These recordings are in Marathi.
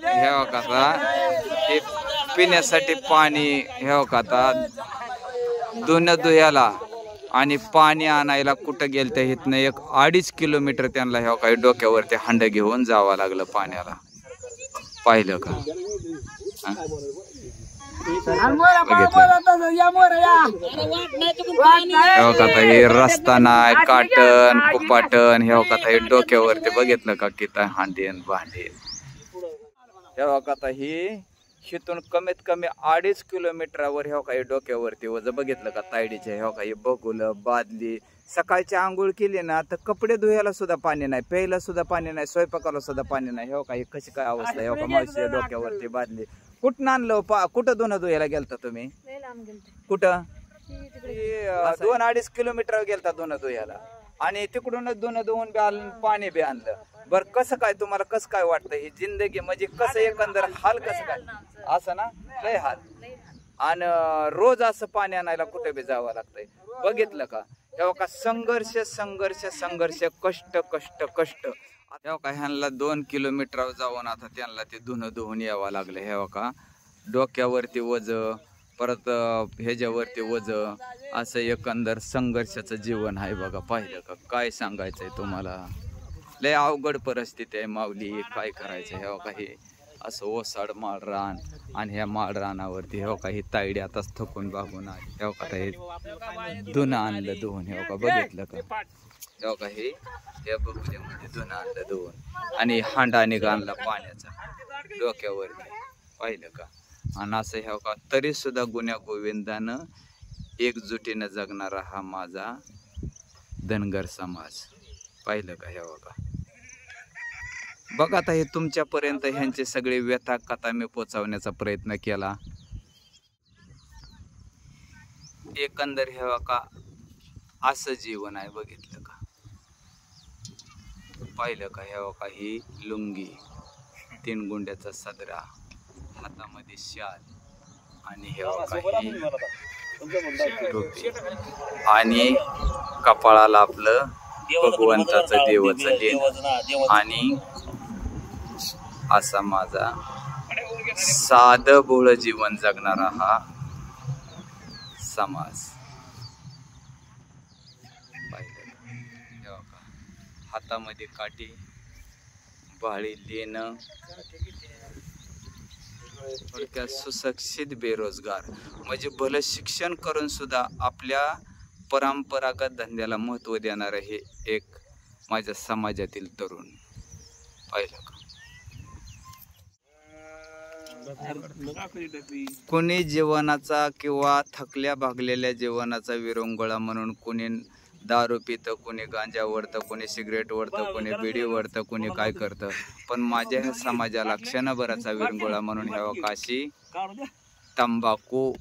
हे आता हे पिण्यासाठी पाणी हे आता धुणं धुयाला आणि पाणी आणायला कुठं गेलं तर इथनं 1-2.5 किलोमीटर त्यांना हे काही डोक्यावरती हंड घेऊन जावं लागलं पाण्याला. पाहिलं का? हे रस्ता नाही, काटण कुपाटण हे हे डोक्यावरती बघितलं का किती हांडेन भांडेन. हे आता ही शितून कमीत कमी 2.5 किलोमीटरवर हे काही डोक्यावरती वज बघितलं का तायडीचे हे काही बघुलं बादली. सकाळची आंघोळ केली ना तर कपडे धुयाला सुद्धा पाणी नाही, प्यायला सुद्धा पाणी नाही, स्वयंपाकाला सुद्धा पाणी नाही. हे काही कशी काय अवस्था आहे. हे मावशी डोक्यावरती बादली कुठं आणलं? कुठं धुणं धुयाला गेलता तुम्ही? कुठं? 2-2.5 किलोमीटर गेलता धुणं धुयाला आणि तिकडूनच धुणं धुवून पाणी बी आणलं. बर कसं काय तुम्हाला कसं काय वाटतं ही जिंदगी म्हणजे कसं एकंदर हाल कसं काय असं ना? लय हाल. आणि रोज असं पाणी आणायला कुठे बी जावं लागतंय. बघितलं का? तेव्हा का संघर्ष संघर्ष संघर्ष कष्ट कष्ट कष्ट. तेव्हा का ह्यांना 2 किलोमीटर जाऊन आता त्यांना ते धुणं धुवून यावं लागलं. हे का डोक्यावरती वज परत ह्याच्यावरती वज असं एकंदर संघर्षाचं जीवन आहे बघा. पाहिलं का? काय सांगायचंय तुम्हाला. लय अवघड परिस्थिती आहे माऊली. काय करायचं? हे काही असं ओसाड माळरान आणि ह्या माळरानावरती हे काही तायडी आताच थकून बागून आली. हे का हे धुणं आणलं धुवून. हे का बघितलं का? हे काही हे बघूमध्ये धुणं आणलं धुवून आणि हांडा निघाला पाण्याचा डोक्यावरती. पाहिलं का? आणि असं हे का तरी सुद्धा गुन्ह्या गोविंदानं एकजुटीनं जगणारा हा माझा धनगर समाज. पाहिलं का? हे बघा बघा आता हे तुमच्यापर्यंत ह्यांचे सगळे व्यथा कथा मी पोचवण्याचा प्रयत्न केला. एकंदर हे बघा असं जीवन आहे. बघितलं का? पाहिलं का? हे बघा ही लुंगी, 3 गुंड्याचा सदरा, हातामध्ये शाल आणि हे बघा ही टोपी आणि कपाळाला आपलं भगवंताचं देवाचं लेणं आणि असा माझा साधं भोळं जीवन जगणारा हा समाज. पाहिलं का? हातामध्ये काठी, बाळी लेणं, थोडक्यात सुशिक्षित बेरोजगार म्हणजे भलं शिक्षण करून सुद्धा आपल्या परंपरागत धंद्याला महत्त्व देणारं हे एक माझ्या समाजातील तरुण. पाहिलं का? कोणी जीवनाचा किंवा थकल्या भागलेल्या जीवनाचा विरंगुळा म्हणून कोणी दारू पितं, कोणी गांजा ओढतं, कोणी सिगरेट ओढतं, कोणी बिडी ओढतं, कोणी काय करतं. पण माझ्या ह्या समाजाला क्षणभराचा विरंगुळा म्हणून ह्या काशी तंबाखू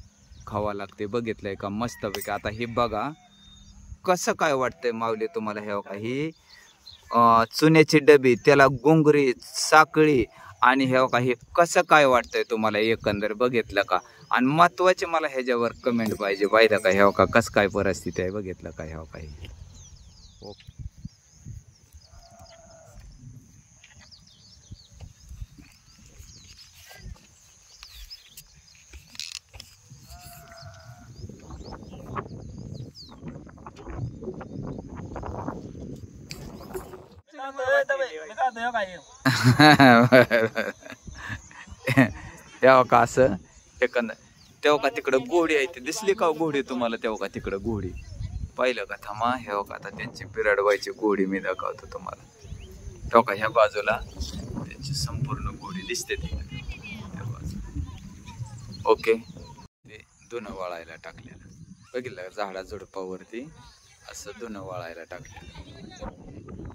खावा लागते. बघितलंय का? मस्तपैकी. आता हे बघा कसं काय वाटतंय माऊली तुम्हाला. हे काही चुन्याची डबी, त्याला गुंगरी, साखळी आणि हे काही कसं काय वाटतंय तुम्हाला एकंदर. बघितलं का? आणि महत्वाचे मला ह्याच्यावर कमेंट पाहिजे. पाहिलं का? हे का कसं काय परिस्थिती आहे. बघितलं का? हे काही ओके. तेव्हा का असं एकंदर. तेव्हा का तिकडं घोडी आहे. ती दिसली का घोडी तुम्हाला? तेव्हा का तिकडं घोडी. पाहिलं का? थांबा. हे का आता त्यांची पिराड व्हायची घोडी मी दाखवतो तुम्हाला. तेव्हा का ह्या बाजूला त्यांची संपूर्ण घोडी दिसते ती त्या बाजूला. ओके. ते धुणं वाळायला टाकलेलं बघितलं का? झाडा झुडपावरती असं धुणं वाळायला टाकलेलं.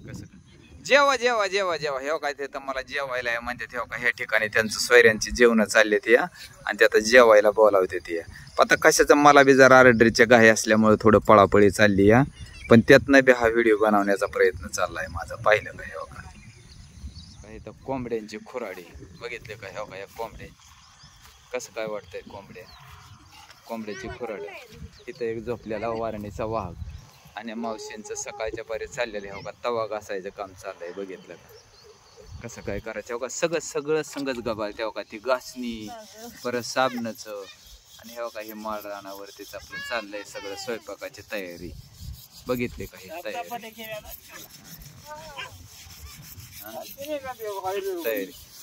कसं जेवा जेवा जेवा जेवा. हे काय ते तर मला जेवायला म्हणते. तेव्हा का ह्या ठिकाणी त्यांचं सोयऱ्यांची जेवण चालले ते आणि ते आता जेवायला बोलावते ते. आता कशाचं मला बी जरा आरड्रीच्या गाय असल्यामुळे थोडं पळापळी चालली या. पण त्यातनं बी हा व्हिडिओ बनवण्याचा प्रयत्न चाललाय माझा. पाहिलं का? हे काही तर कोंबड्यांची खुराडी. बघितले का? हे का? कोंबड्या कसं काय वाटतंय? कोंबड्याची खुराडी. इथं एक झोपलेला वारणीचा वाघ आणि मावशींचं सकाळच्या पारी चाललेलं हे का तवा घासायचं काम चाललंय. बघितलं का? कसं काय करायचं का सगळं संगच गबाल तेव्हा का ती घासणी परत साबणाचं आणि हे का हे माळ रानावरतीच आपलं चाललंय सगळं स्वयंपाकाची तयारी बघितली का ही तयारी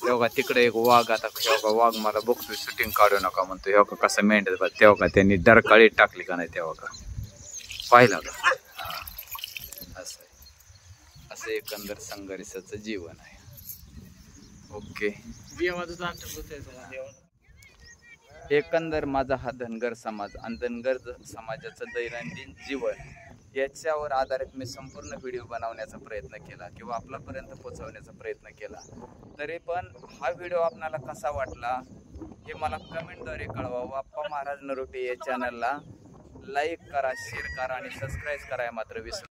तेव्हा तिकडे एक वाघ आता तेव्हा वाघ मला बघतोय शूटिंग काढू नका म्हणतो तेव्हा कसं मेंढत तेव्हा का त्यांनी डरकाळी टाकली का नाही तेव्हा का पाहिला का असं एकंदर संघर्षाचं जीवन आहे. ओके एकंदर माझा हा धनगर समाज आणि धनगर समाजाचं दैनंदिन जीवन याच्यावर आधारित मी संपूर्ण व्हिडिओ बनवण्याचा प्रयत्न केला किंवा आपल्यापर्यंत पोहोचवण्याचा प्रयत्न केला. तरी पण हा व्हिडिओ आपल्याला कसा वाटला हे मला कमेंटद्वारे कळवा. अप्पा महाराज नरोटे या चॅनलला लाईक करा, शेअर करा आणि सबस्क्राईब करायला मात्र विसरू